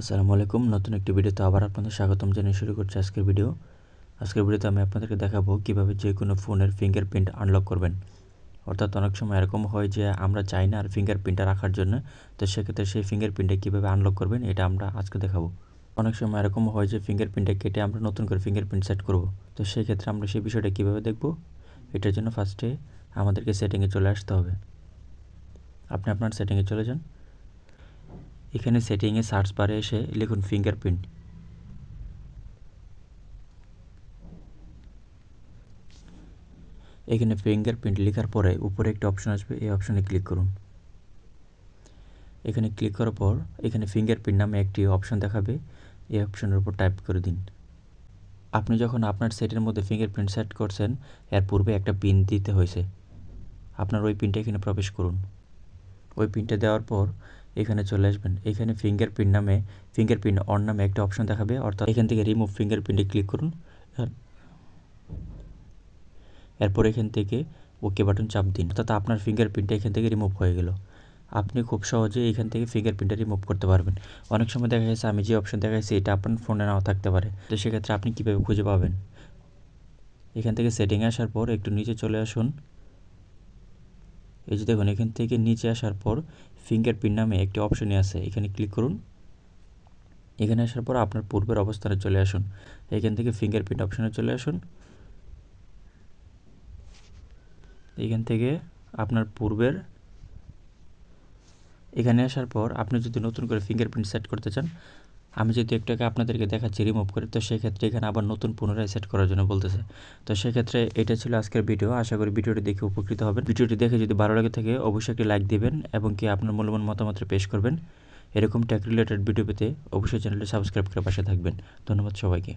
আসসালামু আলাইকুম। নতুন একটি ভিডিওতে আবার আপনাদের স্বাগতম জানিয়ে শুরু করছি আজকের ভিডিও। আজকের ভিডিওতে আমি আপনাদেরকে দেখাবো কিভাবে যে কোনো ফোনের ফিঙ্গারপ্রিন্ট আনলক করবেন। অর্থাৎ অনেক সময় এরকম হয় যে আমরা চাই না আর ফিঙ্গারপ্রিন্টটা রাখার জন্য, তো সেক্ষেত্রে সেই ফিঙ্গারপ্রিন্টটা কীভাবে আনলক করবেন এটা আমরা আজকে দেখাবো। অনেক সময় এরকম হয় যে ফিঙ্গারপ্রিন্টটা কেটে আমরা নতুন করে ফিঙ্গারপ্রিন্ট সেট করব, তো সেই ক্ষেত্রে আমরা সেই বিষয়টা কীভাবে দেখব, এটার জন্য ফার্স্টে আমাদেরকে সেটিংয়ে চলে আসতে হবে। আপনি আপনার সেটিংয়ে চলে যান। এখানে সেটিংয়ে সার্চ বারে এসে লিখুন ফিঙ্গারপ্রিন্ট। এখানে ফিঙ্গারপ্রিন্ট লেখার পরে উপরে একটা অপশন আসবে, এই অপশনে ক্লিক করুন। এখানে ক্লিক করার পর এখানে ফিঙ্গারপ্রিন্ট নামে একটি অপশন দেখাবে, এই অপশনের উপর টাইপ করে দিন। আপনি যখন আপনার সেটের মধ্যে ফিঙ্গারপ্রিন্ট সেট করছেন এর পূর্বে একটা পিন দিতে হয়েছে, আপনার ওই পিনটা এখানে প্রবেশ করুন। ওই পিনটা দেওয়ার পর এখানে চলে আসবেন। এখানে ফিঙ্গারপ্রিন্ট অন নামে একটা অপশন দেখাবে, অর্থাৎ এখান থেকে রিমুভ ফিঙ্গারপ্রিন্টে ক্লিক করুন। এরপর এখান থেকে ওকে বাটন চাপ দিন, অর্থাৎ আপনার ফিঙ্গারপ্রিন্টটা এখান থেকে রিমুভ হয়ে গেল। আপনি খুব সহজে এখান থেকে ফিঙ্গারপ্রিন্টটা রিমুভ করতে পারবেন। অনেক সময় দেখা যাচ্ছে আমি যে অপশন দেখাচ্ছি এটা আপনার ফোনে নাও থাকতে পারে, তো সেক্ষেত্রে আপনি কীভাবে খুঁজে পাবেন? এখান থেকে সেটিংয়ে আসার পর একটু নিচে চলে আসুন। এই যে দেখুন, এখান থেকে নিচে আসার পর ফিঙ্গারপ্রিন্ট নামে একটি অপশনই আছে, এখানে ক্লিক করুন। এখানে আসার পর আপনার পূর্বের অবস্থানে চলে আসুন। এখান থেকে ফিঙ্গারপ্রিন্ট অপশনে চলে আসুন। এখান থেকে আপনার পূর্বের এখানে আসার পর আপনি যদি নতুন করে ফিঙ্গারপ্রিন্ট সেট করতে চান, আমি যেহেতু একটাকে আপনাদেরকে দেখাচ্ছি রিমুভ করে, তো সেক্ষেত্রে এখানে আবার নতুন পুনরায় সেট করার জন্য বলতেছে। তো সেক্ষেত্রে এটা ছিল আজকের ভিডিও। আশা করি ভিডিওটি দেখে উপকৃত হবেন। ভিডিওটি দেখে যদি ভালো লাগে থাকে অবশ্যই একটি লাইক দিবেন এবং কি আপনার মূল্যবান মতামত পেশ করবেন। এরকম টেক রিলেটেড ভিডিও পেতে অবশ্যই চ্যানেলটি সাবস্ক্রাইব করে পাশে থাকবেন। ধন্যবাদ সবাইকে।